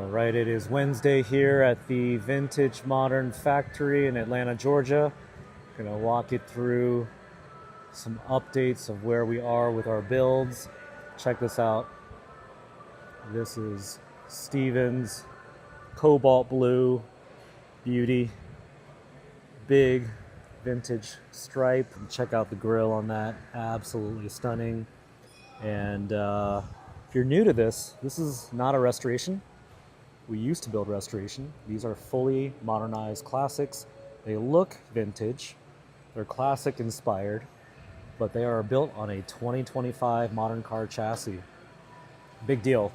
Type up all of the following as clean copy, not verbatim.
All right, it is Wednesday here at the Vintage Modern Factory in Atlanta, Georgia. Gonna walk you through some updates of where we are with our builds. Check this out. This is Steven's cobalt blue beauty, big vintage stripe. Check out the grill on that, absolutely stunning. And if you're new to this is not a restoration. We used to build restoration. These are fully modernized classics. They look vintage, they're classic inspired, but they are built on a 2025 modern car chassis. Big deal.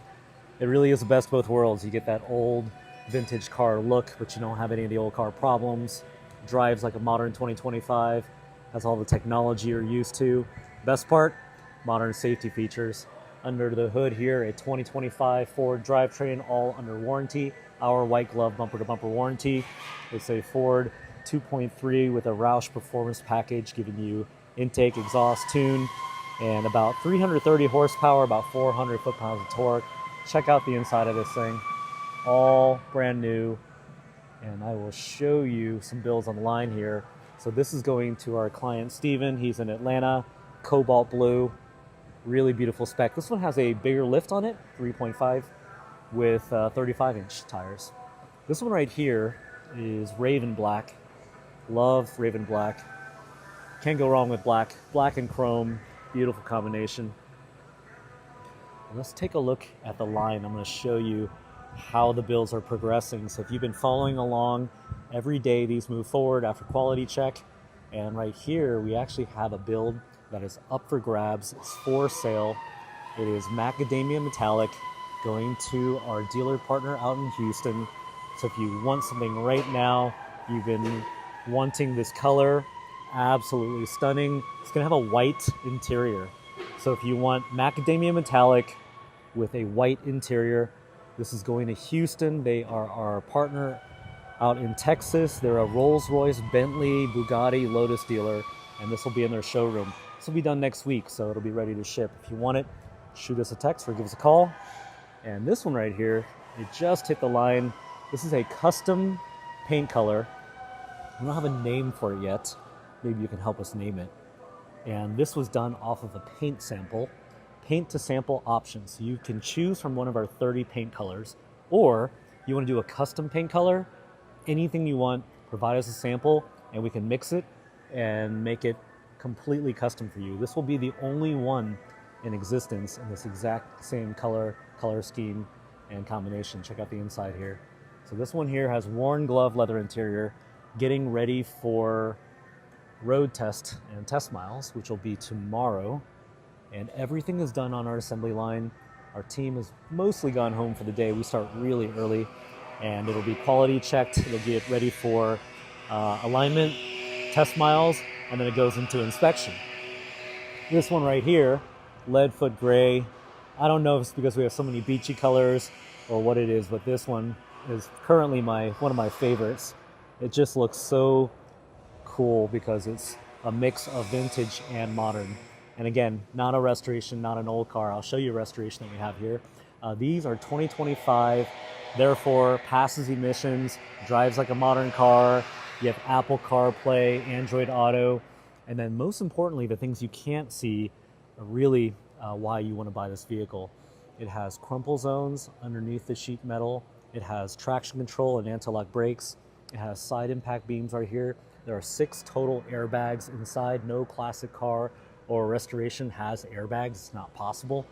It really is the best of both worlds. You get that old vintage car look, but you don't have any of the old car problems. Drives like a modern 2025, has all the technology you're used to. Best part, modern safety features. Under the hood here, a 2025 Ford drivetrain, all under warranty. Our white glove bumper-to-bumper warranty. It's a Ford 2.3 with a Roush performance package, giving you intake, exhaust, tune, and about 330 horsepower, about 400 foot-pounds of torque. Check out the inside of this thing. All brand new. And I will show you some builds on the line here. So this is going to our client, Steven. He's in Atlanta, cobalt blue. Really beautiful spec. This one has a bigger lift on it, 3.5 with 35-inch tires. This one right here is Raven Black. Love Raven Black. Can't go wrong with black. Black and chrome, beautiful combination. And let's take a look at the line. I'm going to show you how the builds are progressing. So if you've been following along, every day these move forward after quality check. And right here, we actually have a build that is up for grabs. It's for sale. It is macadamia metallic, going to our dealer partner out in Houston. So if you want something right now, you've been wanting this color, absolutely stunning. It's gonna have a white interior. So if you want macadamia metallic with a white interior, this is going to Houston. They are our partner out in Texas. They're a Rolls-Royce, Bentley, Bugatti, Lotus dealer, and this will be in their showroom. This will be done next week, so it'll be ready to ship. If you want it, shoot us a text or give us a call. And this one right here, it just hit the line. This is a custom paint color. I don't have a name for it yet. Maybe you can help us name it. And this was done off of a paint sample, paint to sample option. So you can choose from one of our 30 paint colors, or you want to do a custom paint color, anything you want, provide us a sample, and we can mix it and make it completely custom for you. This will be the only one in existence in this exact same color scheme and combination. Check out the inside here. So this one here has worn glove leather interior, getting ready for road test and test miles, which will be tomorrow. And everything is done on our assembly line. Our team has mostly gone home for the day. We start really early, and it'll be quality checked. It'll get ready for alignment, test miles, and then it goes into inspection. This one right here, lead foot gray. I don't know if it's because we have so many beachy colors or what it is, but this one is currently one of my favorites. It just looks so cool because it's a mix of vintage and modern. And again, not a restoration, not an old car. I'll show you a restoration that we have here. These are 2025, therefore passes emissions, drives like a modern car. You have Apple CarPlay, Android Auto, and then most importantly, the things you can't see are really why you want to buy this vehicle. It has crumple zones underneath the sheet metal. It has traction control and anti-lock brakes. It has side impact beams right here. There are 6 total airbags inside. No classic car or restoration has airbags. It's not possible.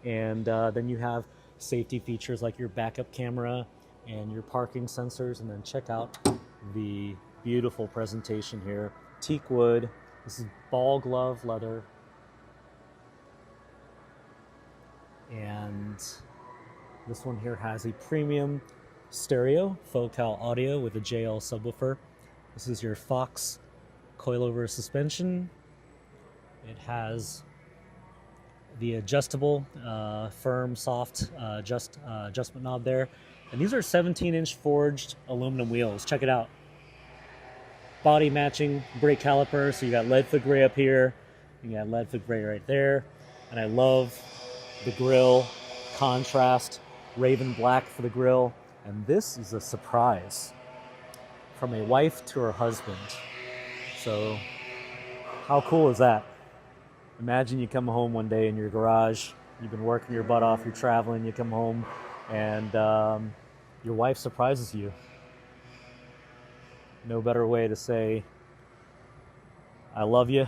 And then you have safety features like your backup camera and your parking sensors. And then check out the beautiful presentation here. Teak wood. This is ball glove leather. And this one here has a premium stereo, Focal audio with a JL subwoofer. This is your Fox coilover suspension. It has the adjustable, firm, soft adjustment knob there. And these are 17-inch forged aluminum wheels. Check it out. Body matching brake caliper. So you got lead foot gray up here. You got lead foot gray right there. And I love the grille contrast, Raven Black for the grille. And this is a surprise from a wife to her husband. So how cool is that? Imagine you come home one day in your garage, you've been working your butt off, you're traveling, you come home, and your wife surprises you. No better way to say, I love you,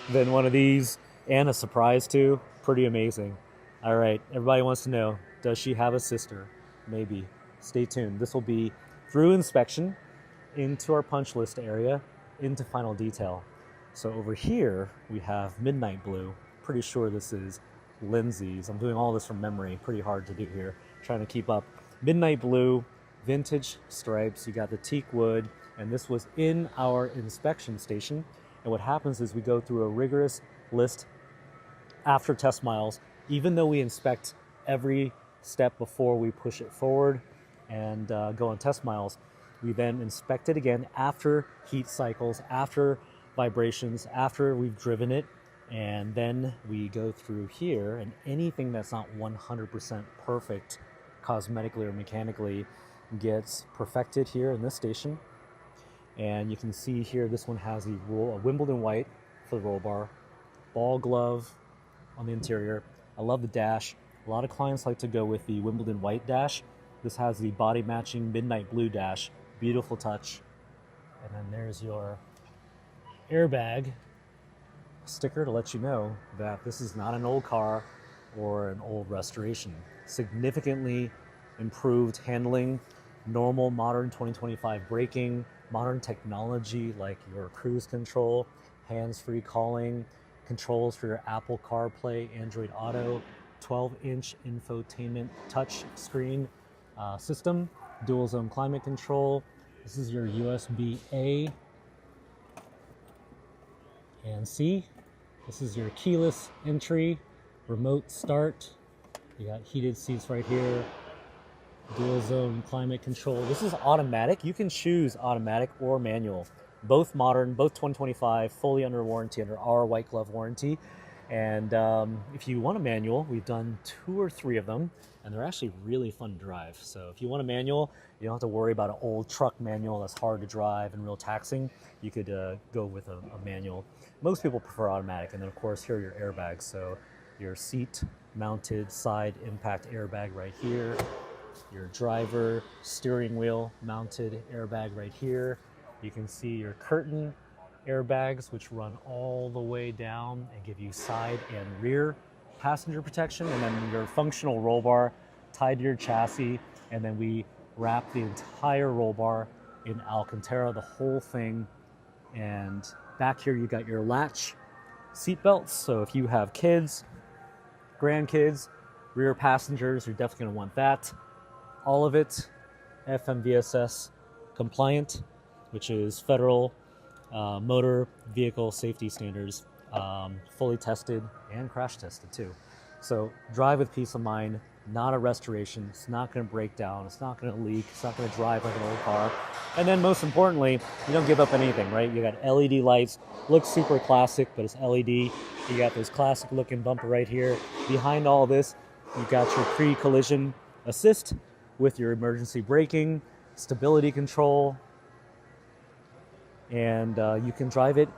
than one of these, and a surprise too. Pretty amazing. All right, everybody wants to know, does she have a sister? Maybe. Stay tuned. This will be through inspection, into our punch list area, into final detail. So over here, we have midnight blue. Pretty sure this is Lindsay's. I'm doing all this from memory. Pretty hard to do here. Trying to keep up. Midnight blue, vintage stripes. You got the teak wood, and this was in our inspection station. And what happens is we go through a rigorous list after test miles, even though we inspect every step before we push it forward and go on test miles. We then inspect it again after heat cycles, after vibrations, after we've driven it, and then we go through here, and anything that's not 100% perfect cosmetically or mechanically gets perfected here in this station. And you can see here, this one has a Wimbledon white for the roll bar, ball glove on the interior. I love the dash. A lot of clients like to go with the Wimbledon white dash. This has the body matching midnight blue dash. Beautiful touch. And then there's your airbag sticker to let you know that this is not an old car or an old restoration. Significantly improved handling, normal modern 2025 braking, modern technology like your cruise control, hands-free calling, controls for your Apple CarPlay, Android Auto, 12-inch infotainment touch screen system, dual zone climate control. This is your USB A and C. This is your keyless entry, remote start. You got heated seats right here, dual zone climate control. This is automatic. You can choose automatic or manual. Both modern, both 2025, fully under warranty, under our white glove warranty. And if you want a manual, we've done 2 or 3 of them, and they're actually really fun to drive. So if you want a manual, you don't have to worry about an old truck manual that's hard to drive and real taxing. You could go with a manual. Most people prefer automatic. And then of course, here are your airbags. So your seat mounted side impact airbag right here, your driver steering wheel mounted airbag right here. You can see your curtain airbags, which run all the way down and give you side and rear passenger protection, and then your functional roll bar tied to your chassis, and then we wrap the entire roll bar in Alcantara, the whole thing. And back here you got your latch seat belts, so if you have kids, grandkids, rear passengers, you're definitely going to want that. All of it FMVSS compliant, which is federal motor vehicle safety standards, fully tested and crash tested too. So drive with peace of mind, not a restoration. It's not going to break down. It's not going to leak. It's not going to drive like an old car. And then most importantly, you don't give up anything, right? You got LED lights, looks super classic, but it's LED. You got this classic looking bumper right here. Behind all this, you got your pre-collision assist with your emergency braking, stability control, and you can drive it,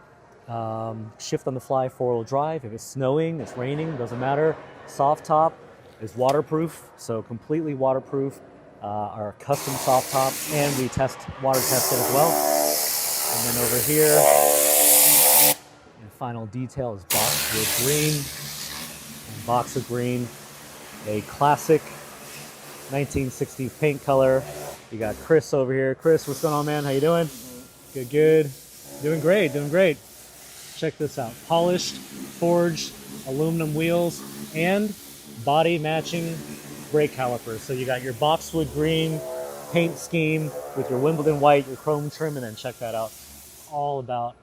shift on the fly, 4-wheel drive. If it's snowing, it's raining, doesn't matter. Soft top is waterproof, so completely waterproof. Our custom soft top, and we water test it as well. And then over here, and final detail is boxwood green. And boxwood green, a classic 1960s paint color. You got Chris over here. Chris, what's going on, man? How you doing? Good, good. Doing great, doing great. Check this out. Polished, forged aluminum wheels and body matching brake calipers. So you got your boxwood green paint scheme with your Wimbledon white, your chrome trim, and then check that out. All about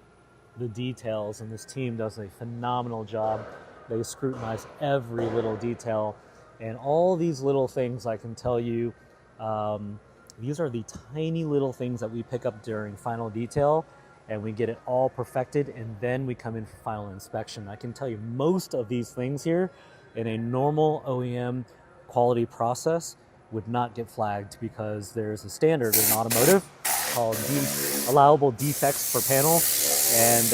the details, and this team does a phenomenal job. They scrutinize every little detail, and all these little things I can tell you, these are the tiny little things that we pick up during final detail, and we get it all perfected, and then we come in for final inspection. I can tell you most of these things here in a normal OEM quality process would not get flagged because there's a standard in automotive called allowable defects per panel, and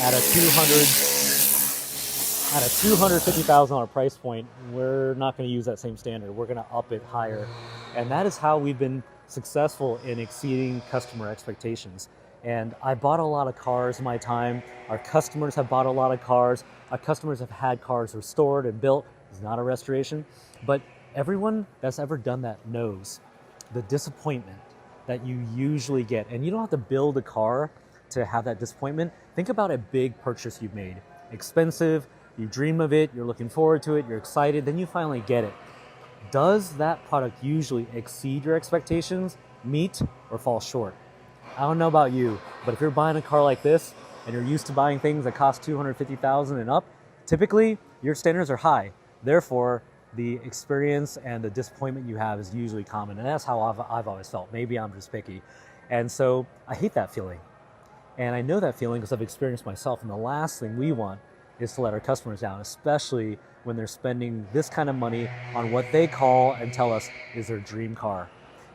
at a $250,000 price point, we're not going to use that same standard. We're going to up it higher, and that is how we've been successful in exceeding customer expectations. And I bought a lot of cars in my time. Our customers have bought a lot of cars. Our customers have had cars restored and built. It's not a restoration, but everyone that's ever done that knows the disappointment that you usually get. And you don't have to build a car to have that disappointment. Think about a big purchase you've made. Expensive, you dream of it, you're looking forward to it, you're excited, then you finally get it. Does that product usually exceed your expectations, meet, or fall short? I don't know about you, but if you're buying a car like this and you're used to buying things that cost $250,000 and up, typically your standards are high. Therefore, the experience and the disappointment you have is usually common, and that's how I've always felt. Maybe I'm just picky. And so I hate that feeling. And I know that feeling because I've experienced myself, and the last thing we want is to let our customers down, especially when they're spending this kind of money on what they call and tell us is their dream car.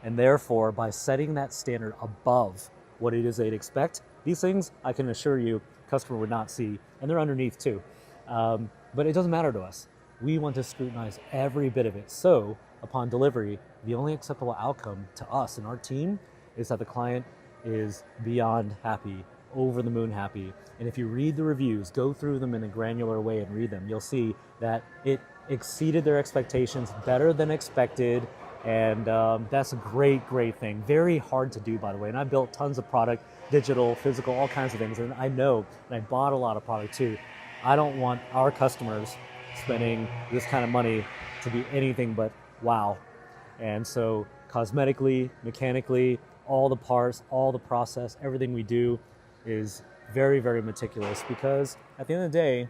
And therefore, by setting that standard above what it is they'd expect, these things, I can assure you, customer would not see, and they're underneath too. But it doesn't matter to us. We want to scrutinize every bit of it. So upon delivery, the only acceptable outcome to us and our team is that the client is beyond happy, over the moon happy. And if you read the reviews, go through them in a granular way and read them, you'll see that it exceeded their expectations, better than expected. And that's a great, great thing. Very hard to do, by the way. And I built tons of product, digital, physical, all kinds of things. And I know, and I bought a lot of product too. I don't want our customers spending this kind of money to be anything but wow. And so cosmetically, mechanically, all the parts, all the process, everything we do is very, very meticulous, because at the end of the day,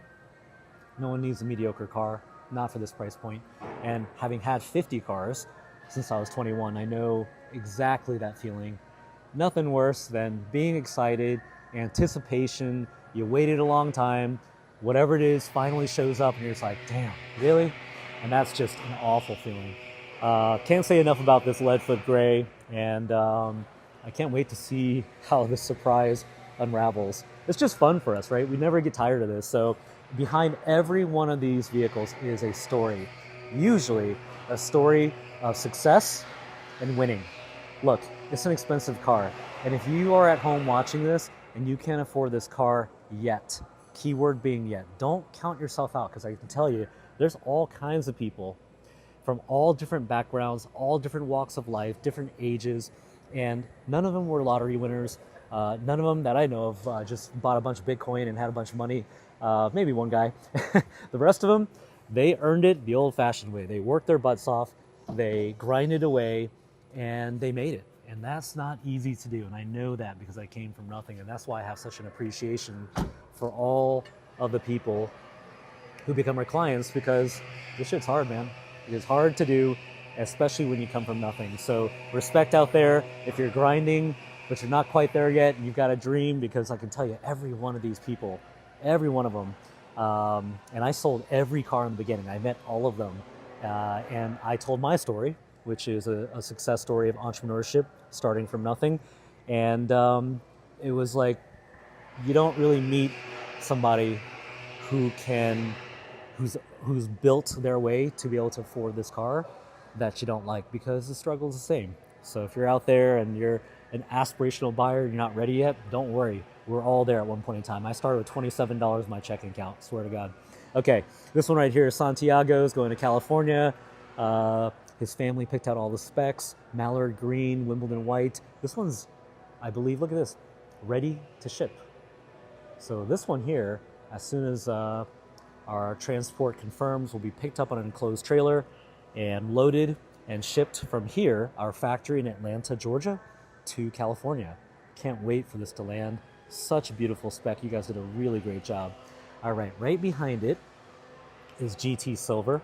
no one needs a mediocre car, not for this price point. And having had 50 cars since I was 21, I know exactly that feeling. Nothing worse than being excited, anticipation, you waited a long time, whatever it is finally shows up and you're just like, damn, really? And that's just an awful feeling. Can't say enough about this Leadfoot Gray, and I can't wait to see how this surprise unravels. It's just fun for us, right? We never get tired of this. So behind every one of these vehicles is a story, usually a story of success and winning. Look, it's an expensive car, and if you are at home watching this and you can't afford this car yet, keyword being yet, don't count yourself out, because I can tell you there's all kinds of people from all different backgrounds, all different walks of life, different ages, and none of them were lottery winners. None of them that I know of just bought a bunch of Bitcoin and had a bunch of money. Maybe one guy. The rest of them, they earned it the old-fashioned way. They worked their butts off, they grinded away, and they made it. And that's not easy to do, and I know that because I came from nothing, and that's why I have such an appreciation for all of the people who become our clients, because this shit's hard, man. It is hard to do, especially when you come from nothing. So respect out there if you're grinding, but you're not quite there yet, and you've got a dream, because I can tell you every one of these people, every one of them, and I sold every car in the beginning. I met all of them, and I told my story, which is a success story of entrepreneurship, starting from nothing. And it was like, you don't really meet somebody who's built their way to be able to afford this car that you don't like, because the struggle is the same. So if you're out there and you're an aspirational buyer and you're not ready yet, don't worry. We're all there at one point in time. I started with $27 in my checking account, swear to God. Okay, this one right here is Santiago's going to California. His family picked out all the specs, mallard green, Wimbledon white. This one's, I believe, look at this, ready to ship. So this one here, as soon as our transport confirms, will be picked up on an enclosed trailer and loaded and shipped from here, our factory in Atlanta, Georgia, to California. Can't wait for this to land. Such a beautiful spec. You guys did a really great job. All right, right behind it is GT Silver.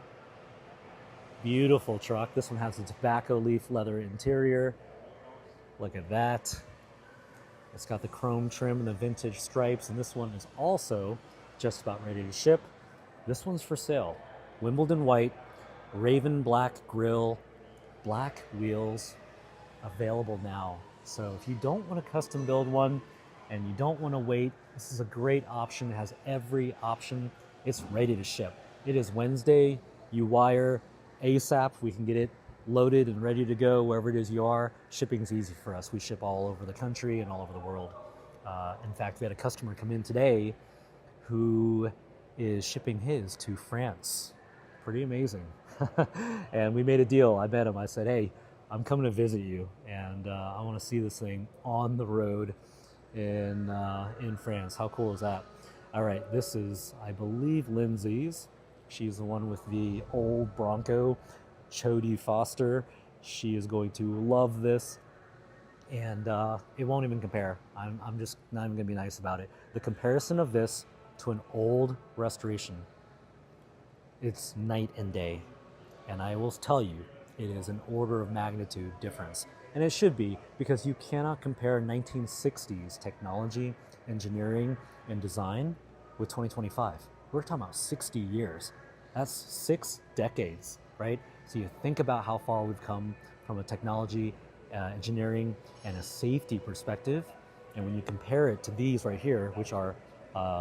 Beautiful truck. This one has a tobacco leaf leather interior. Look at that. It's got the chrome trim and the vintage stripes, and this one is also just about ready to ship. This one's for sale. Wimbledon white, raven black grille, black wheels available now. So if you don't want to custom build one and you don't want to wait, this is a great option. It has every option. It's ready to ship. It is Wednesday. You wire ASAP. We can get it loaded and ready to go wherever it is you are. Shipping's easy for us. We ship all over the country and all over the world. In fact, we had a customer come in today who is shipping his to France. Pretty amazing. And we made a deal. I met him. I said, hey, I'm coming to visit you, and I want to see this thing on the road in France. How cool is that? All right, this is, I believe, Lindsay's. She's the one with the old Bronco, Jodie Foster. She is going to love this, and it won't even compare. I'm just not even going to be nice about it. The comparison of this to an old restoration, it's night and day. And I will tell you, it is an order of magnitude difference. And it should be, because you cannot compare 1960s technology, engineering, and design with 2025. We're talking about 60 years. That's 6 decades, right? So you think about how far we've come from a technology, engineering, and a safety perspective. And when you compare it to these right here, which are,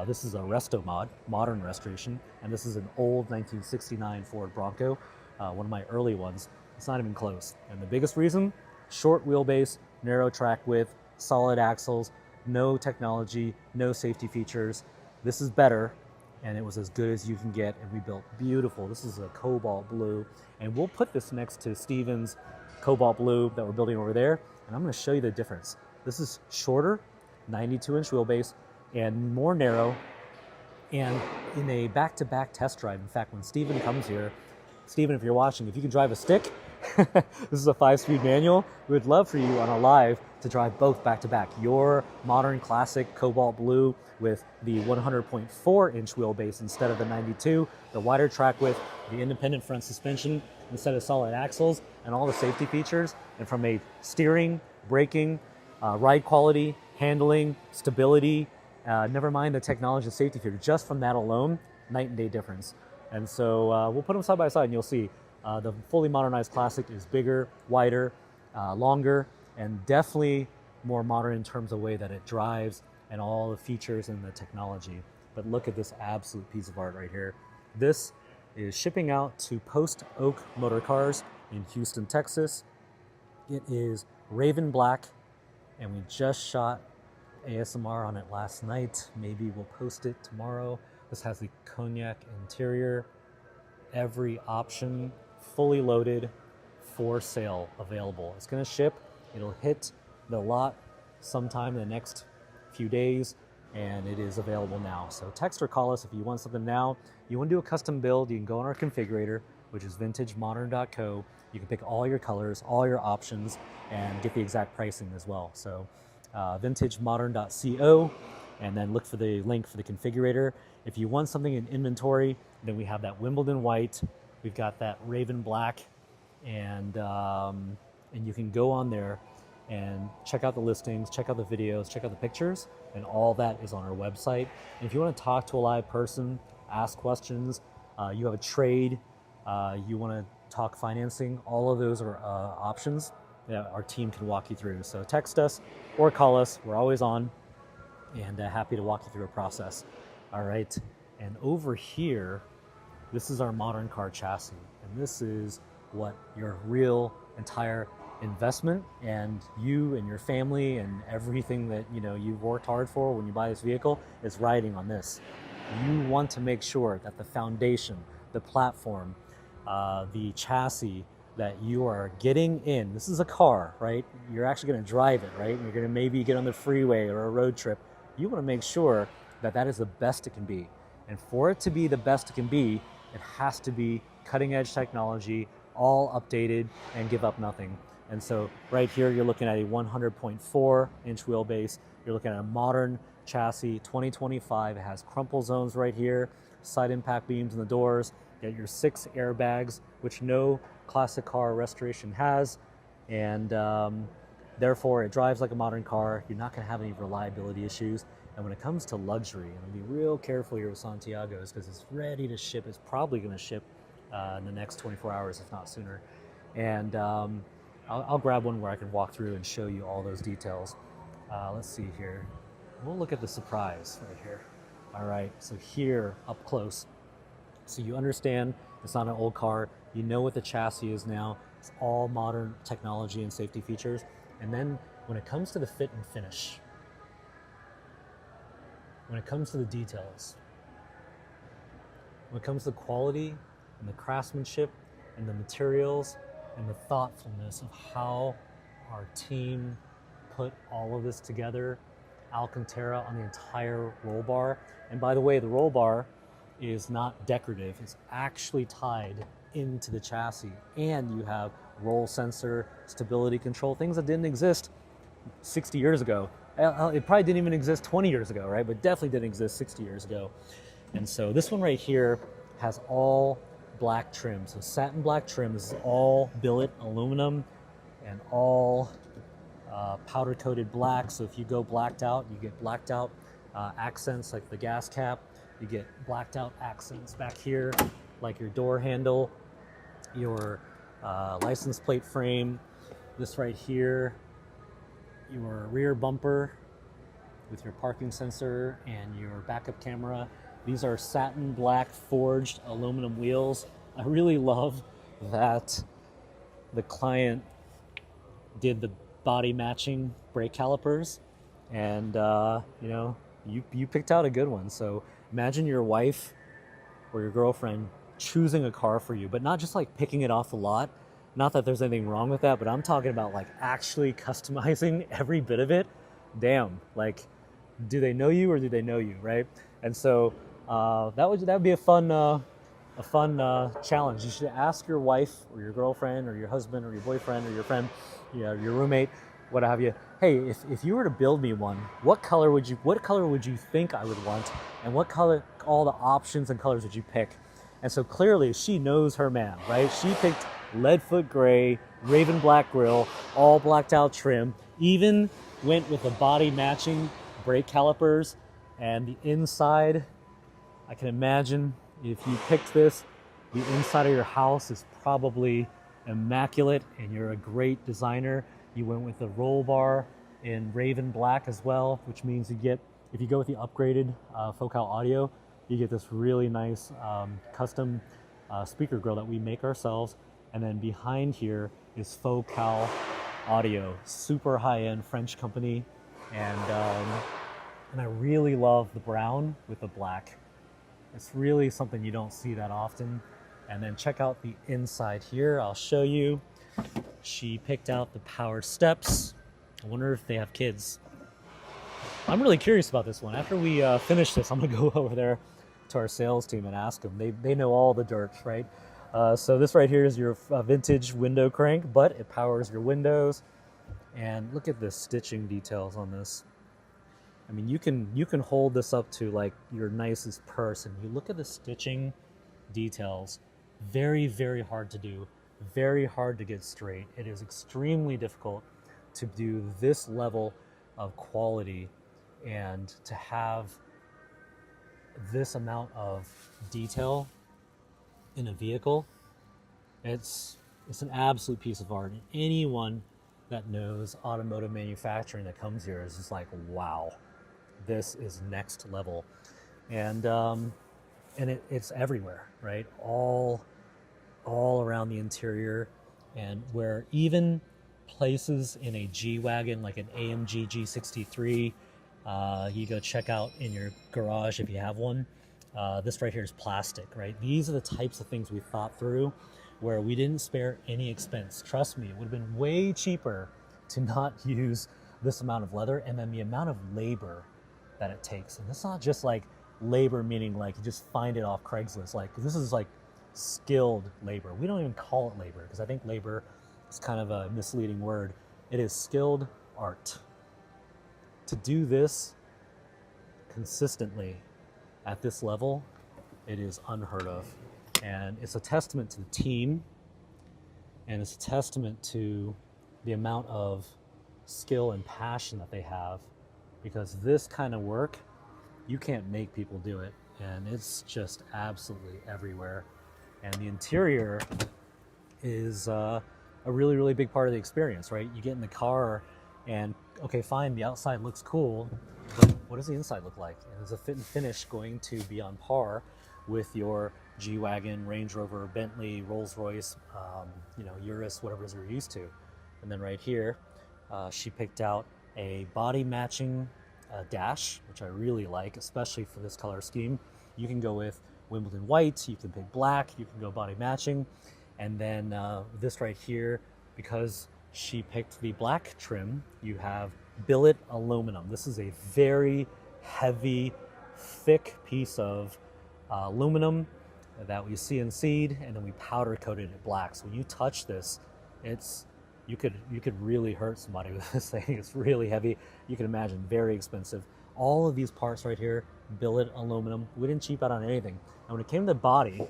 this is a resto mod, modern restoration, and this is an old 1969 Ford Bronco, one of my early ones. It's not even close. And the biggest reason, short wheelbase, narrow track width, solid axles, no technology, no safety features. This is better, and it was as good as you can get, and we built beautiful. This is a cobalt blue, and we'll put this next to Steven's cobalt blue that we're building over there, and I'm gonna show you the difference. This is shorter, 92-inch wheelbase, and more narrow, and in a back-to-back test drive. In fact, when Steven comes here, Steven, if you're watching, if you can drive a stick, this is a 5-speed manual. We would love for you on a live to drive both back to back. Your modern classic cobalt blue with the 100.4-inch wheelbase instead of the 92, the wider track width, the independent front suspension instead of solid axles, and all the safety features. And from a steering, braking, ride quality, handling, stability, never mind the technology and safety feature, just from that alone, night and day difference. And so we'll put them side by side and you'll see the fully modernized classic is bigger, wider, longer, and definitely more modern in terms of the way that it drives and all the features and the technology. But look at this absolute piece of art right here. This is shipping out to Post Oak Motor Cars in Houston, Texas. It is Raven Black, and we just shot ASMR on it last night. Maybe we'll post it tomorrow. This has the cognac interior, every option, fully loaded, for sale, available. It's gonna ship, it'll hit the lot sometime in the next few days, and it is available now. So text or call us if you want something now. You wanna do a custom build, you can go on our configurator, which is vintagemodern.co. You can pick all your colors, all your options, and get the exact pricing as well. So vintagemodern.co, and then look for the link for the configurator. If you want something in inventory, then we have that Wimbledon white, we've got that Raven black, and you can go on there and check out the listings, check out the videos, check out the pictures, and all that is on our website. And if you want to talk to a live person, ask questions, you have a trade, you want to talk financing, all of those are options that our team can walk you through. So text us or call us, we're always on, and happy to walk you through a process. All right, and over here, this is our modern car chassis, and this is what your real entire investment and you and your family and everything that you've worked hard for when you buy this vehicle is riding on this. You want to make sure that the foundation, the platform, the chassis that you are getting in, this is a car, right? You're actually going to drive it, right? You're going to maybe get on the freeway or a road trip. You want to make sure that that is the best it can be. And for it to be the best it can be, it has to be cutting edge technology, all updated, and give up nothing. And so right here, you're looking at a 100.4-inch wheelbase. You're looking at a modern chassis, 2025. It has crumple zones right here, side impact beams in the doors. You got your 6 airbags, which no classic car restoration has. And therefore, it drives like a modern car. You're not going to have any reliability issues. And when it comes to luxury, and be real careful here with Santiago's because it's ready to ship. It's probably going to ship in the next 24 hours, if not sooner. And I'll grab one where I can walk through and show you all those details. Let's see here. We'll look at the surprise right here. All right, so here up close. So you understand it's not an old car. You know what the chassis is now. It's all modern technology and safety features. And then when it comes to the fit and finish, when it comes to the details, when it comes to the quality and the craftsmanship and the materials and the thoughtfulness of how our team put all of this together, Alcantara on the entire roll bar. And by the way, the roll bar is not decorative. It's actually tied into the chassis. And you have roll sensor, stability control, things that didn't exist 60 years ago. It probably didn't even exist 20 years ago, right? But definitely didn't exist 60 years ago. And so this one right here has all black trim. So satin black trim. This is all billet aluminum and all powder coated black. So if you go blacked out, you get blacked out accents like the gas cap. You get blacked out accents back here, like your door handle, your license plate frame. This right here, your rear bumper with your parking sensor and your backup camera. These are satin black forged aluminum wheels. I really love that the client did the body matching brake calipers, and you know, you picked out a good one. So imagine your wife or your girlfriend choosing a car for you, but not just like picking it off the lot. Not that there's anything wrong with that, but I'm talking about like actually customizing every bit of it. Damn, like, do they know you or do they know you, right? And so that would be a fun challenge. You should ask your wife or your girlfriend or your husband or your boyfriend or your friend, you know, your roommate, what have you. Hey, if you were to build me one, what color would you think I would want, and what color, all the options and colors would you pick? And so clearly she knows her man, right? She picked leadfoot gray, raven black grille, all blacked out trim, even went with the body matching brake calipers, and the inside, I can imagine if you picked this, the inside of your house is probably immaculate, and you're a great designer. You went with the roll bar in raven black as well, which means you get, if you go with the upgraded Focal audio, you get this really nice custom speaker grill that we make ourselves. And then behind here is Focal audio, super high-end French company. And I really love the brown with the black. It's really something you don't see that often. And then check out the inside here. I'll show you. She picked out the power steps. I wonder if they have kids. I'm really curious about this one. After we finish this, I'm gonna go over there to our sales team and ask them. They know all the dirt, right? So this right here is your vintage window crank, but it powers your windows. And look at the stitching details on this. I mean, you can hold this up to like your nicest purse, and you look at the stitching details. Very, very hard to do. Very hard to get straight. It is extremely difficult to do this level of quality and to have this amount of detail in a vehicle. It's an absolute piece of art. And anyone that knows automotive manufacturing that comes here is just like, wow, this is next level. And it's everywhere, right? All around the interior, and where even places in a G-Wagon, like an AMG G63, you go check out in your garage if you have one. This right here is plastic, right? These are the types of things we thought through, where we didn't spare any expense. Trust me, it would have been way cheaper to not use this amount of leather, and then the amount of labor that it takes. And it's not just like labor meaning like you just find it off Craigslist. Like, this is like skilled labor. We don't even call it labor because I think labor is kind of a misleading word. It is skilled art. To do this consistently at this level, it is unheard of. And it's a testament to the team, and it's a testament to the amount of skill and passion that they have, because this kind of work, you can't make people do it. And it's just absolutely everywhere. And the interior is a really, really big part of the experience, right? You get in the car and, okay, fine, the outside looks cool, but what does the inside look like? And is the fit and finish going to be on par with your G-Wagon, Range Rover, Bentley, Rolls-Royce, Urus, whatever it is you're used to? And then right here, she picked out a body matching dash, which I really like, especially for this color scheme. You can go with Wimbledon white, you can pick black, you can go body matching. And then this right here, because she picked the black trim, you have billet aluminum. This is a very heavy, thick piece of aluminum that we CNC'd, and then we powder coated it black. So when you touch this, you could really hurt somebody with this thing. It's really heavy. You can imagine, very expensive. All of these parts right here, billet aluminum. We didn't cheap out on anything. And when it came to the body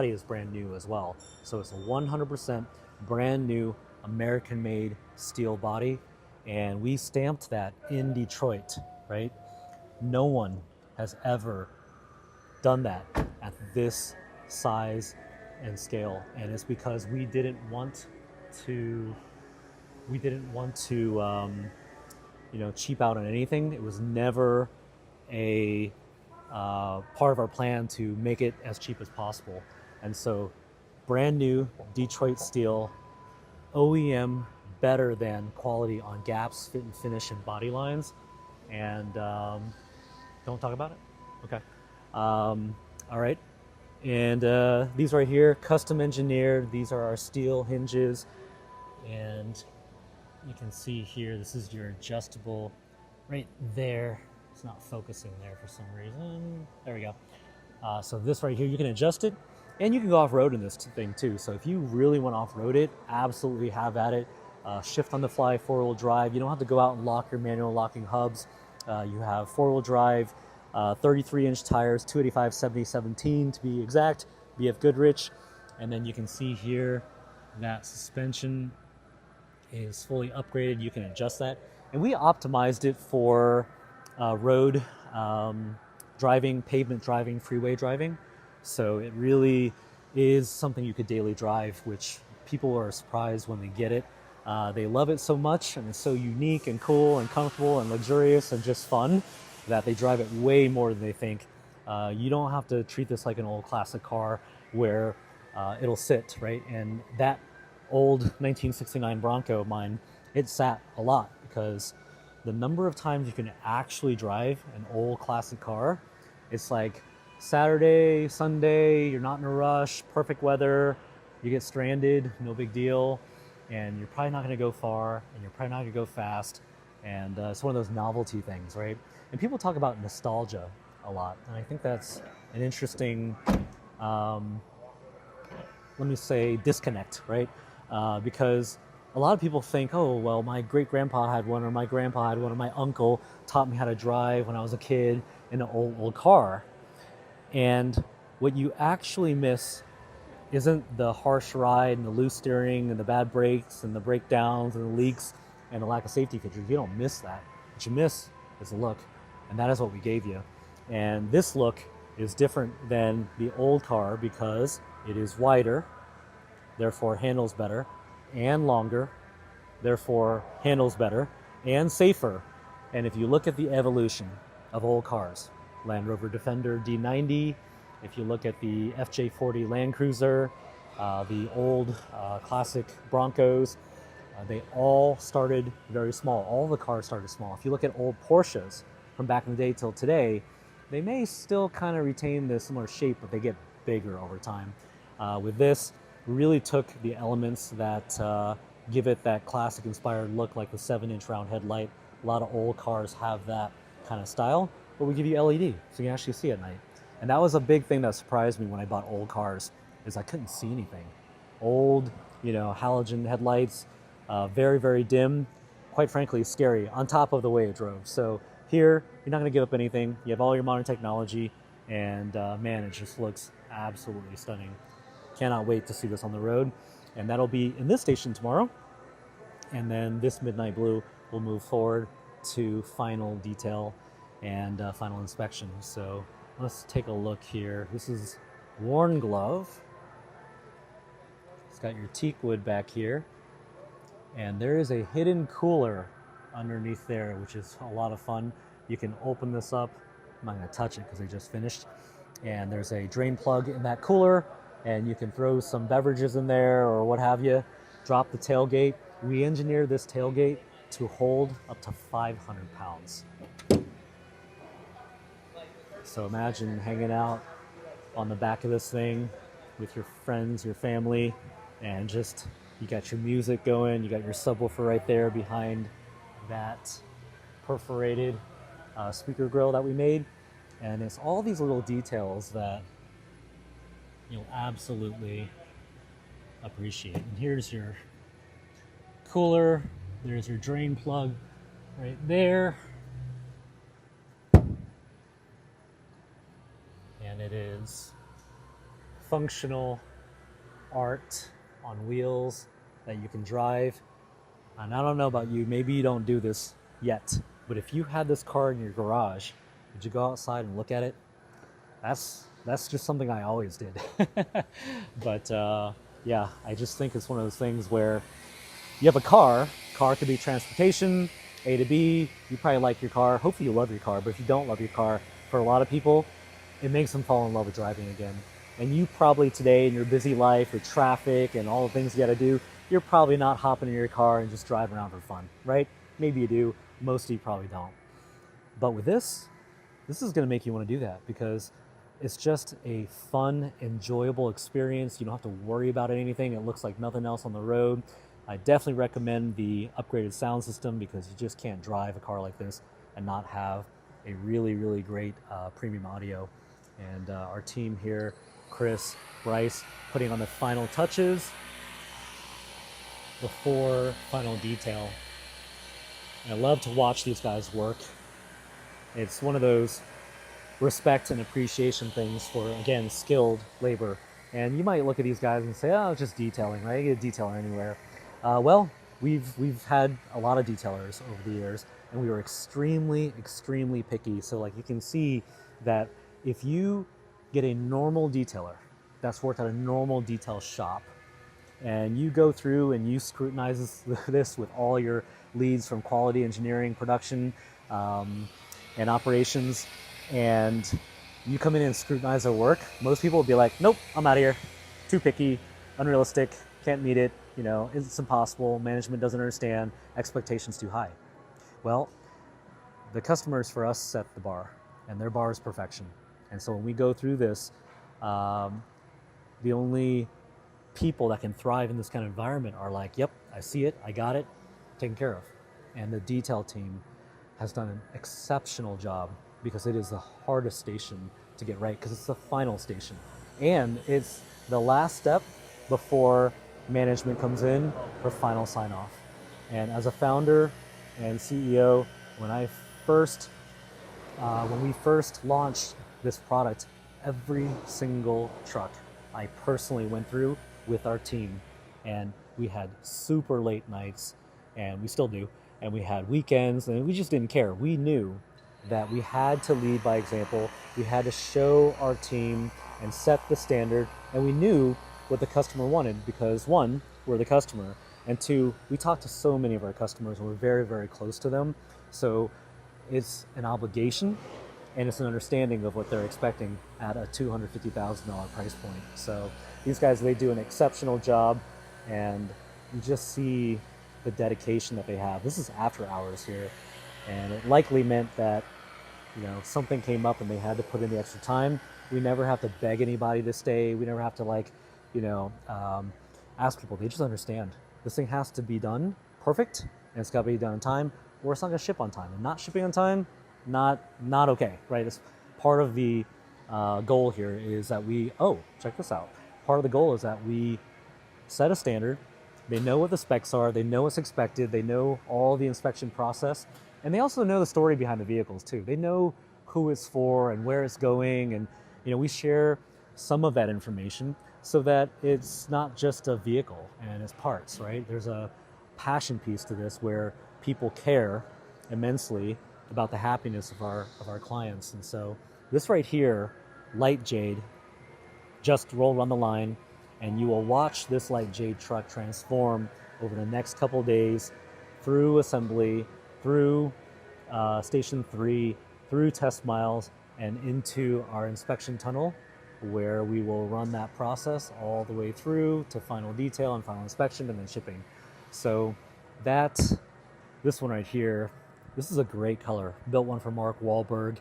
is brand new as well. So it's a 100% brand new American-made steel body, and we stamped that in Detroit, right? No one has ever done that at this size and scale, and it's because we didn't want to cheap out on anything. It was never a part of our plan to make it as cheap as possible. And so brand new Detroit steel, OEM, better than quality on gaps, fit and finish, and body lines. And don't talk about it? Okay. All right. And these right here, custom engineered. These are our steel hinges. And you can see here, this is your adjustable right there. It's not focusing there for some reason. There we go. So this right here, you can adjust it, and you can go off-road in this thing too. So if you really want to off-road it, absolutely have at it. Shift on the fly, four-wheel drive. You don't have to go out and lock your manual locking hubs. You have four-wheel drive, 33-inch tires, 285/70/17 to be exact, BF Goodrich. And then you can see here that suspension is fully upgraded. You can adjust that. And we optimized it for road driving, pavement driving, freeway driving. So it really is something you could daily drive, which people are surprised when they get it. They love it so much, and it's so unique and cool and comfortable and luxurious and just fun that they drive it way more than they think. You don't have to treat this like an old classic car where it'll sit, right? And that old 1969 Bronco of mine, it sat a lot because the number of times you can actually drive an old classic car, it's like Saturday, Sunday, you're not in a rush, perfect weather, you get stranded, no big deal, and you're probably not going to go far, and you're probably not going to go fast, and it's one of those novelty things, right? And people talk about nostalgia a lot, and I think that's an interesting, let me say, disconnect, right? Because a lot of people think, oh, well, my great-grandpa had one, or my grandpa had one, or my uncle taught me how to drive when I was a kid in an old car. And what you actually miss isn't the harsh ride and the loose steering and the bad brakes and the breakdowns and the leaks and the lack of safety features. You don't miss that. What you miss is the look, and that is what we gave you. And this look is different than the old car because it is wider, therefore handles better, and longer, therefore handles better, and safer. And if you look at the evolution of old cars, Land Rover Defender D90, if you look at the FJ40 Land Cruiser, the old classic Broncos, they all started very small. All the cars started small. If you look at old Porsches from back in the day till today, they may still kind of retain the similar shape, but they get bigger over time. With this, we really took the elements that give it that classic inspired look, like the 7-inch round headlight. A lot of old cars have that kind of style, but we give you LED so you can actually see at night. And that was a big thing that surprised me when I bought old cars, is I couldn't see anything. Old, halogen headlights, very, very dim, quite frankly, scary, on top of the way it drove. So here, you're not gonna give up anything. You have all your modern technology, and man, it just looks absolutely stunning. Cannot wait to see this on the road. And that'll be in this station tomorrow. And then this midnight blue will move forward to final detail and final inspection. So let's take a look here. This is Worn Glove. got your teak wood back here, and there is a hidden cooler underneath there, which is a lot of fun. You can open this up. I'm not going to touch it because they just finished. And there's a drain plug in that cooler, and you can throw some beverages in there or what have you. Drop the tailgate. We engineered this tailgate to hold up to 500 pounds. So imagine hanging out on the back of this thing with your friends, your family, and just you got your music going, you got your subwoofer right there behind that perforated speaker grill that we made. And it's all these little details that you'll absolutely appreciate. And here's your cooler, there's your drain plug right there. And it is functional art on wheels that you can drive. And I don't know about you, maybe you don't do this yet, but if you had this car in your garage, would you go outside and look at it? That's just something I always did. But yeah, I just think it's one of those things where you have a car could be transportation, A to B, you probably like your car, hopefully you love your car, but if you don't love your car, for a lot of people, it makes them fall in love with driving again. And you probably today in your busy life with traffic and all the things you gotta do, you're probably not hopping in your car and just driving around for fun, right? Maybe you do, most of you probably don't. But with this is gonna make you wanna do that because it's just a fun, enjoyable experience. You don't have to worry about anything. It looks like nothing else on the road. I definitely recommend the upgraded sound system because you just can't drive a car like this and not have a really, really great premium audio. And our team here, Chris, Bryce, putting on the final touches before final detail. And I love to watch these guys work. It's one of those respect and appreciation things for, again, skilled labor. And you might look at these guys and say, oh, it's just detailing, right? You get a detailer anywhere. Well, we've had a lot of detailers over the years, and we were extremely, extremely picky. So like you can see that if you get a normal detailer that's worked at a normal detail shop, and you go through and you scrutinize this with all your leads from quality engineering, production, and operations, and you come in and scrutinize their work, most people will be like, nope, I'm out of here. Too picky, unrealistic, can't meet it, it's impossible, management doesn't understand, expectations too high. Well, the customers for us set the bar, and their bar is perfection. And so when we go through this, the only people that can thrive in this kind of environment are like, yep, I see it, I got it, taken care of. And the detail team has done an exceptional job because it is the hardest station to get right because it's the final station. And it's the last step before management comes in for final sign off. And as a founder and CEO, when we first launched this product, every single truck I personally went through with our team, and we had super late nights, and we still do, and we had weekends, and we just didn't care. We knew that we had to lead by example. We had to show our team and set the standard, and we knew what the customer wanted because one, we're the customer, and two, we talk to so many of our customers and we're very, very close to them. So it's an obligation and it's an understanding of what they're expecting at a $250,000 price point. So these guys, they do an exceptional job, and you just see the dedication that they have. This is after hours here, and it likely meant that something came up and they had to put in the extra time. We never have to beg anybody to stay. We never have to ask people. They just understand this thing has to be done perfect, and it's got to be done on time, or it's not going to ship on time. And not shipping on time, not okay, right? It's part of the goal here is that check this out. Part of the goal is that we set a standard. They know what the specs are. They know what's expected. They know all the inspection process. And they also know the story behind the vehicles too. They know who it's for and where it's going. And, we share some of that information so that it's not just a vehicle and its parts, right? There's a passion piece to this where people care immensely about the happiness of our clients. And so this right here, light jade, just rolled on the line. And you will watch this light jade truck transform over the next couple days through assembly, through Station 3, through test miles, and into our inspection tunnel, where we will run that process all the way through to final detail and final inspection and then shipping. So this one right here, this is a great color. Built one for Mark Wahlberg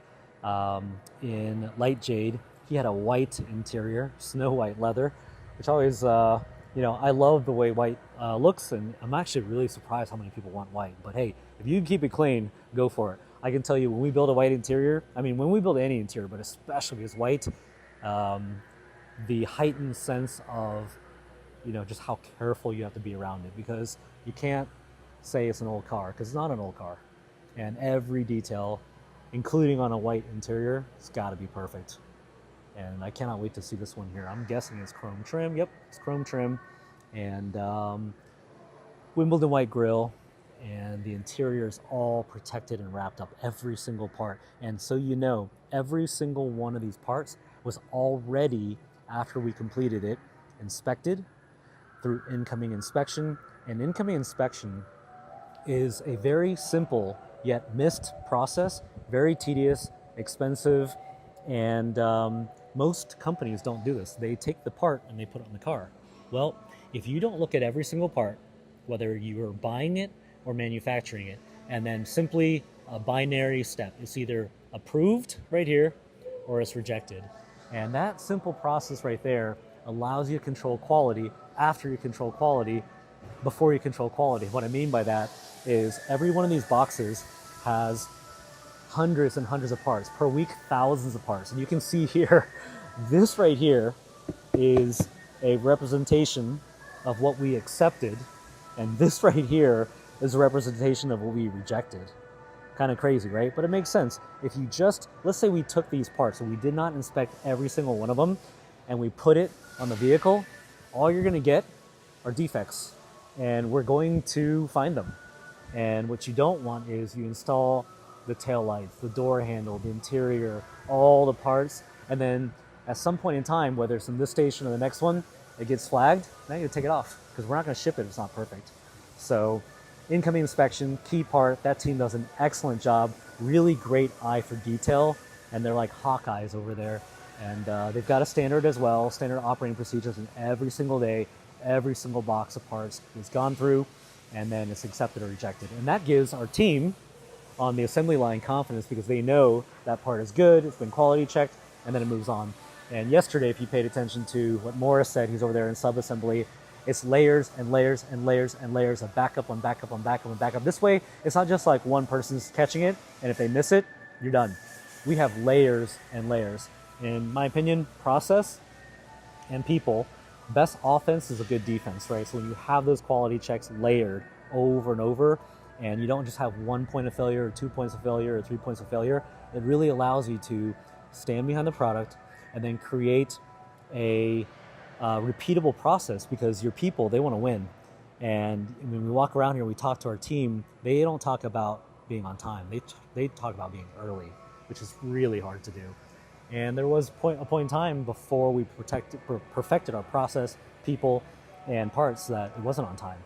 in light jade. He had a white interior, snow white leather, which always, I love the way white looks, and I'm actually really surprised how many people want white. But hey, if you can keep it clean, go for it. I can tell you, when we build a white interior, when we build any interior, but especially this white, the heightened sense of, just how careful you have to be around it, because you can't say it's an old car, because it's not an old car. And every detail, including on a white interior, it's got to be perfect. And I cannot wait to see this one here. I'm guessing it's chrome trim. Yep, it's chrome trim. And Wimbledon white grille. And the interior is all protected and wrapped up, every single part. And so every single one of these parts was already, after we completed it, inspected through incoming inspection. And incoming inspection is a very simple yet missed process, very tedious, expensive, and most companies don't do this. They take the part and they put it on the car. Well, if you don't look at every single part, whether you are buying it or manufacturing it, and then simply a binary step, it's either approved right here or it's rejected. And that simple process right there allows you to control quality after you control quality before you control quality. What I mean by that is every one of these boxes has hundreds and hundreds of parts per week, thousands of parts. And you can see here, this right here is a representation of what we accepted, and this right here is a representation of what we rejected. Kind of crazy, right? But it makes sense. If you let's say we took these parts and we did not inspect every single one of them, and we put it on the vehicle, all you're going to get are defects, and we're going to find them. And what you don't want is you install the tail lights, the door handle, the interior, all the parts, and then at some point in time, whether it's in this station or the next one, it gets flagged. Now you take it off, because we're not going to ship it if it's not perfect. So incoming inspection, key part. That team does an excellent job. Really great eye for detail, and they're like Hawkeyes over there. And they've got a standard as well, standard operating procedures, and every single day, every single box of parts is gone through, and then it's accepted or rejected. And that gives our team on the assembly line confidence, because they know that part is good, it's been quality checked, and then it moves on. And yesterday, if you paid attention to what Morris said, he's over there in sub-assembly, it's layers and layers and layers and layers of backup on backup on backup on backup. This way, it's not just like one person's catching it, and if they miss it, you're done. We have layers and layers. In my opinion, process and people, best offense is a good defense, right? So when you have those quality checks layered over and over, and you don't just have 1 point of failure or 2 points of failure or 3 points of failure, it really allows you to stand behind the product and then create a repeatable process, because your people, they want to win. And when we walk around here, we talk to our team, they don't talk about being on time. They talk about being early, which is really hard to do. And there was a point in time before we perfected our process, people, and parts that it wasn't on time.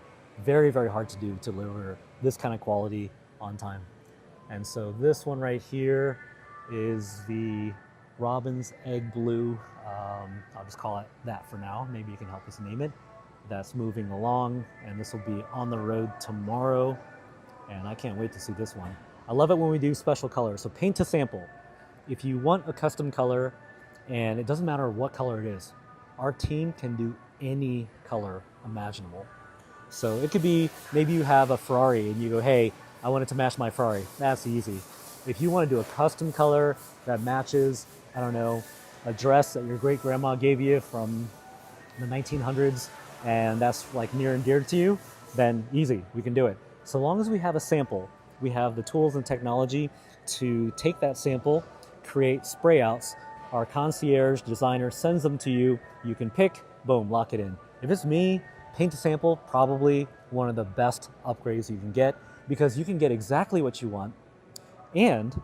Very, very hard to do, to deliver this kind of quality on time. And so this one right here is the Robin's Egg Blue. I'll just call it that for now. Maybe you can help us name it. That's moving along, and this will be on the road tomorrow. And I can't wait to see this one. I love it when we do special colors. So paint to sample. If you want a custom color, and it doesn't matter what color it is, our team can do any color imaginable. So it could be, maybe you have a Ferrari and you go, hey, I want it to match my Ferrari. That's easy. If you want to do a custom color that matches, I don't know, a dress that your great grandma gave you from the 1900s, and that's like near and dear to you, then easy, we can do it. So long as we have a sample, we have the tools and technology to take that sample, create spray outs. Our concierge designer sends them to you. You can pick, boom, lock it in. If it's me, paint to sample, probably one of the best upgrades you can get, because you can get exactly what you want, and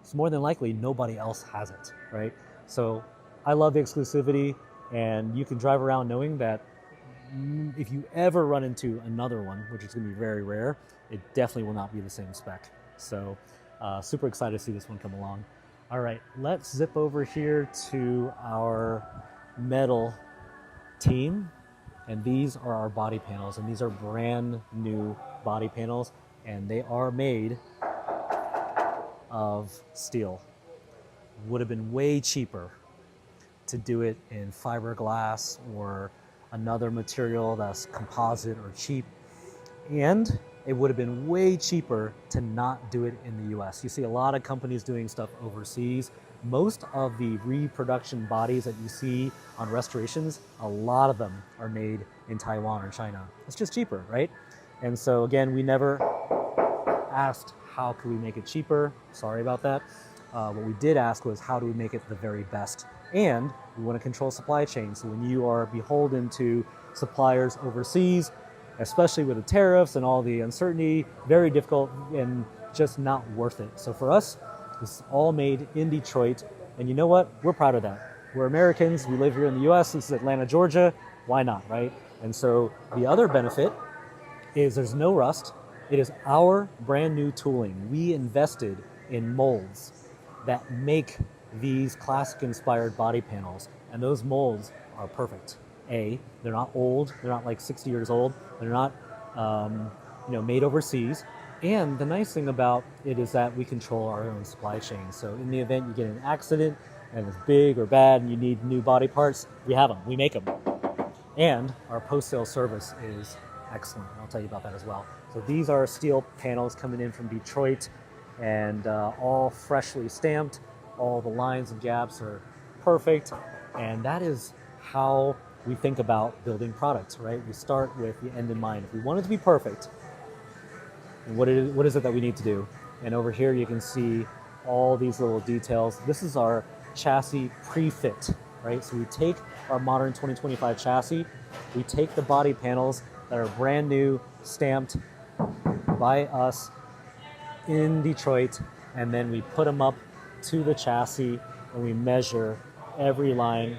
it's more than likely nobody else has it, right? So I love the exclusivity, And you can drive around knowing that if you ever run into another one, which is going to be very rare, it definitely will not be the same spec. So super excited to see this one come along. All right, let's zip over here to our metal team. And these are our body panels, and these are brand new body panels, and they are made of steel. Would have been way cheaper to do it in fiberglass or another material that's composite or cheap. And it would have been way cheaper to not do it in the US. You see a lot of companies doing stuff overseas. Most of the reproduction bodies that you see on restorations, a lot of them are made in Taiwan or China. It's just cheaper, right? And so again, we never asked how could we make it cheaper. Sorry about that. What we did ask was how do we make it the very best? And we want to control supply chain. So when you are beholden to suppliers overseas, especially with the tariffs and all the uncertainty, very difficult and just not worth it. So for us, this is all made in Detroit. And you know what? We're proud of that. We're Americans. We live here in the US. This is Atlanta, Georgia. Why not, right? And so the other benefit is there's no rust. It is our brand new tooling. We invested in molds that make these classic inspired body panels. And those molds are perfect. They're not old. They're not like 60 years old. They're not made overseas. And the nice thing about it is that we control our own supply chain. So in the event you get an accident and it's big or bad and you need new body parts, we have them. We make them. And our post-sale service is excellent. I'll tell you about that as well. So these are steel panels coming in from Detroit and all freshly stamped. All the lines and gaps are perfect. And that is how we think about building products, right? We start with the end in mind. If we want it to be perfect, and what is it that we need to do? And over here you can see all these little details. This is our chassis pre-fit, right? So we take our modern 2025 chassis, we take the body panels that are brand new, stamped by us in Detroit, and then we put them up to the chassis and we measure every line,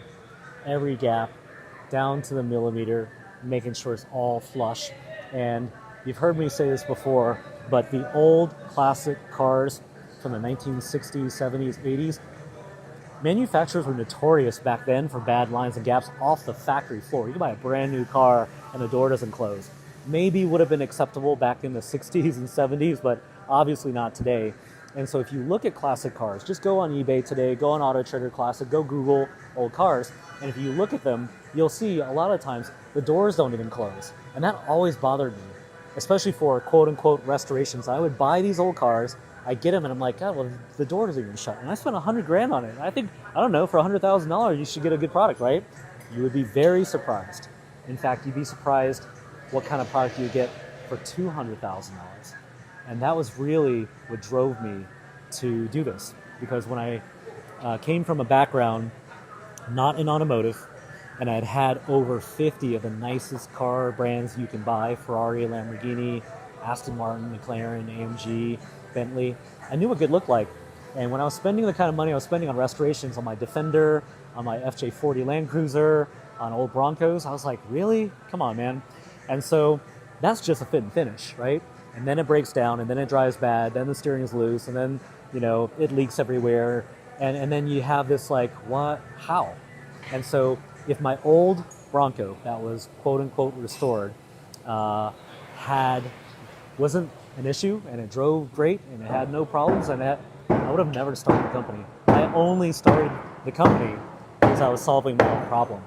every gap, down to the millimeter, making sure it's all flush. And you've heard me say this before, but the old classic cars from the 1960s, 70s, 80s, manufacturers were notorious back then for bad lines and gaps off the factory floor. You can buy a brand new car and the door doesn't close. Maybe would have been acceptable back in the 60s and 70s, but obviously not today. And so if you look at classic cars, just go on eBay today, go on Auto Trader Classic, go Google old cars, and if you look at them, you'll see a lot of times the doors don't even close. And that always bothered me, especially for quote-unquote restorations. I would buy these old cars, I get them, and I'm like, God, well, the door doesn't even shut. And I spent $100,000 on it. I think, I don't know, for $100,000, you should get a good product, right? You would be very surprised. In fact, you'd be surprised what kind of product you get for $200,000. And that was really what drove me to do this. Because when I came from a background not in automotive, and I'd had over 50 of the nicest car brands you can buy, Ferrari, Lamborghini, Aston Martin, McLaren, AMG, Bentley, I knew what good looked like. And when I was spending the kind of money I was spending on restorations on my Defender, on my FJ40 Land Cruiser, on old Broncos, I was like, really? Come on, man. And so that's just a fit and finish, right? And then it breaks down, and then it drives bad, then the steering is loose, and then, it leaks everywhere. And then you have this like, what, how? And so if my old Bronco that was quote unquote restored wasn't an issue and it drove great and it had no problems, and I would have never started the company. I only started the company because I was solving my own problem.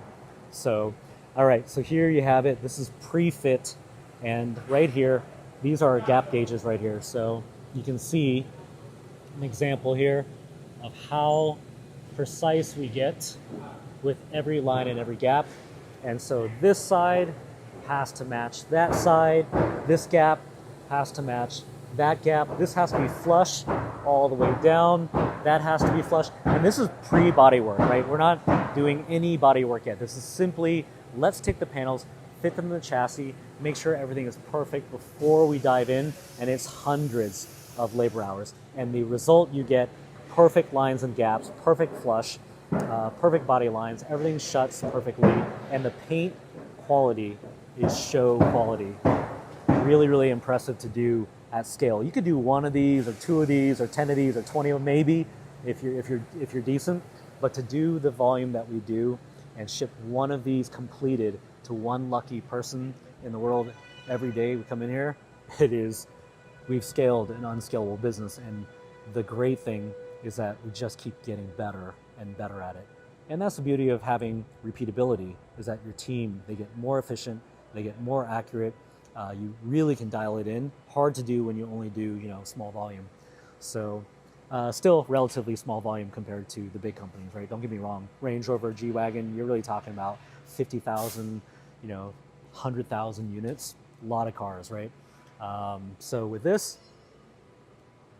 So, all right, so here you have it. This is pre-fit, and right here, these are our gap gauges right here. So you can see an example here of how precise we get with every line and every gap. And so this side has to match that side. This gap has to match that gap. This has to be flush all the way down. That has to be flush. And this is pre-body work, right? We're not doing any body work yet. This is simply, let's take the panels, fit them in the chassis, make sure everything is perfect before we dive in. And it's hundreds of labor hours. And the result you get, perfect lines and gaps, perfect flush. perfect body lines, everything shuts perfectly, and the paint quality is show quality. Really, really impressive to do at scale. You could do one of these, or two of these, or 10 of these, or 20 of them, maybe, if you're decent. But to do the volume that we do and ship one of these completed to one lucky person in the world every day we come in here, we've scaled an unscalable business, and the great thing is that we just keep getting better and better at it. And that's the beauty of having repeatability, is that your team, they get more efficient, they get more accurate. You really can dial it in. Hard to do when you only do, small volume. So still relatively small volume compared to the big companies, right? Don't get me wrong. Range Rover, G-Wagon, you're really talking about 50,000, 100,000 units. A lot of cars, right? So with this,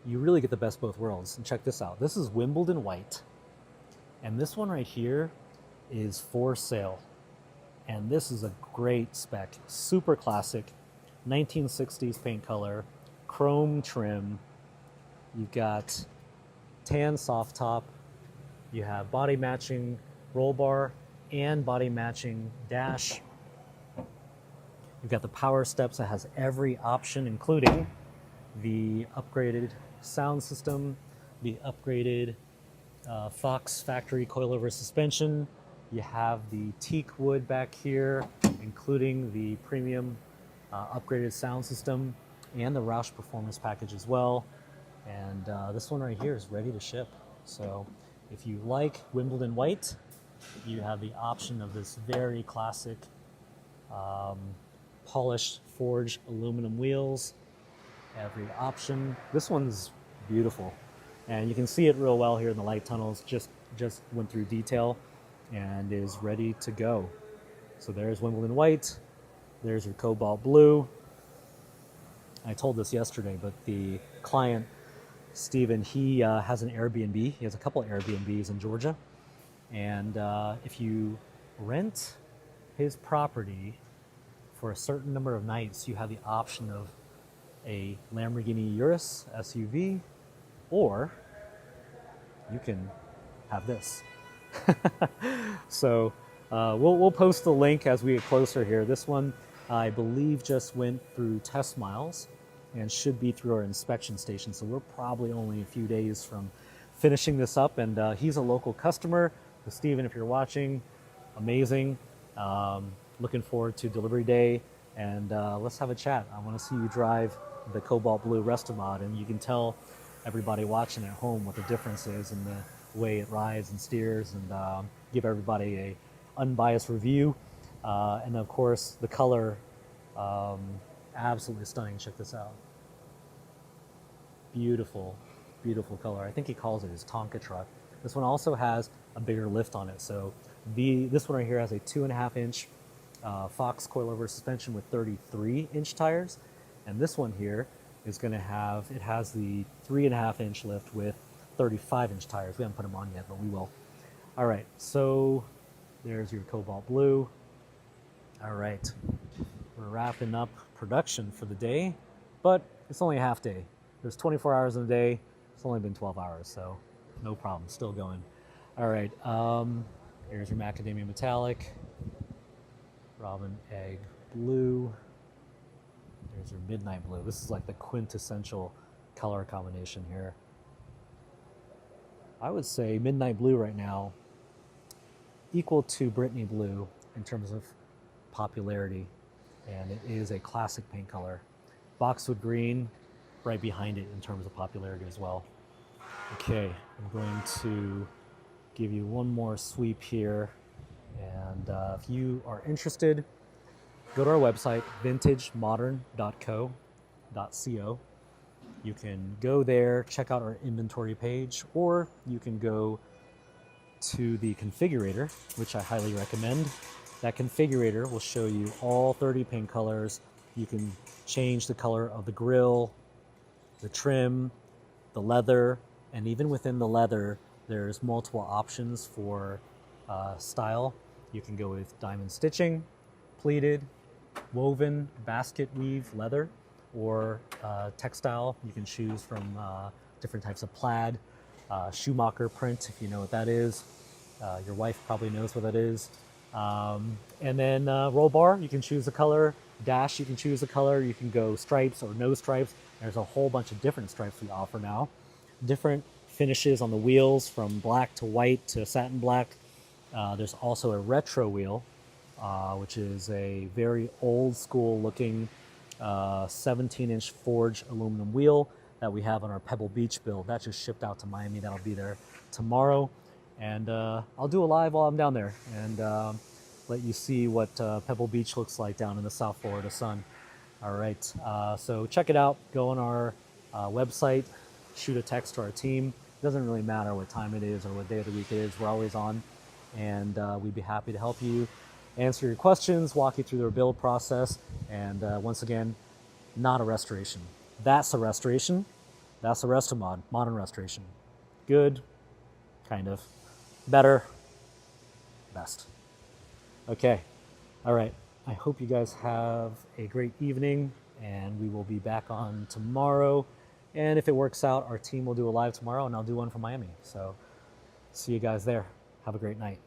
you really get the best of both worlds. And check this out. This is Wimbledon white. And this one right here is for sale. And this is a great spec, super classic, 1960s paint color, chrome trim. You've got tan soft top. You have body matching roll bar and body matching dash. You've got the power steps that has every option, including the upgraded sound system, the upgraded Fox factory coilover suspension. You have the teak wood back here, including the premium upgraded sound system and the Roush performance package as well. And this one right here is ready to ship. So if you like Wimbledon white, you have the option of this very classic polished forged aluminum wheels. Every option. This one's beautiful, and you can see it real well here in the light tunnels. Just went through detail and is ready to go. So there's Wimbledon white. There's your cobalt blue. I told this yesterday, but the client, Steven, he has an Airbnb. He has a couple of Airbnbs in Georgia. And if you rent his property for a certain number of nights, you have the option of a Lamborghini Urus SUV, or you can have this. So we'll post the link as we get closer here. This one, I believe, just went through test miles and should be through our inspection station. So we're probably only a few days from finishing this up. And he's a local customer. So Steven, if you're watching, amazing. Looking forward to delivery day. And let's have a chat. I want to see you drive the cobalt blue Restomod, and you can tell everybody watching at home what the difference is in the way it rides and steers, and give everybody a unbiased review. And of course, the color, absolutely stunning. Check this out. Beautiful, beautiful color. I think he calls it his Tonka truck. This one also has a bigger lift on it. So this one right here has a 2.5-inch Fox coilover suspension with 33-inch tires. And this one here is going to it has the 3.5-inch lift with 35-inch tires. We haven't put them on yet, but we will. All right, so there's your cobalt blue. All right, we're wrapping up production for the day, but it's only a half day. There's 24 hours in a day. It's only been 12 hours, so no problem, still going. All right, here's your macadamia metallic, robin egg blue. There's your midnight blue. This is like the quintessential color combination here. I would say midnight blue right now equal to Brittany blue in terms of popularity, and it is a classic paint color. Boxwood green right behind it in terms of popularity as well. Okay, I'm going to give you one more sweep here, and if you are interested, go to our website, vintagemodern.co. You can go there, check out our inventory page, or you can go to the configurator, which I highly recommend. That configurator will show you all 30 paint colors. You can change the color of the grille, the trim, the leather, and even within the leather, there's multiple options for style. You can go with diamond stitching, pleated, woven, basket weave leather, or textile. You can choose from different types of plaid, Schumacher print, if you know what that is. Your wife probably knows what that is. And then roll bar, you can choose the color. Dash, you can choose the color. You can go stripes or no stripes. There's a whole bunch of different stripes we offer now. Different finishes on the wheels from black to white to satin black. There's also a retro wheel, which is a very old school looking 17-inch forged aluminum wheel that we have on our Pebble Beach build. That just shipped out to Miami. That'll be there tomorrow. And I'll do a live while I'm down there and let you see what Pebble Beach looks like down in the South Florida sun. All right, so check it out. Go on our website, shoot a text to our team. It doesn't really matter what time it is or what day of the week it is. We're always on, and we'd be happy to help you answer your questions, walk you through their build process. And once again, not a restoration. That's a restoration. That's a Restomod, modern restoration. Good, kind of. Better, best. Okay, all right. I hope you guys have a great evening, and we will be back on tomorrow. And if it works out, our team will do a live tomorrow, and I'll do one from Miami. So see you guys there. Have a great night.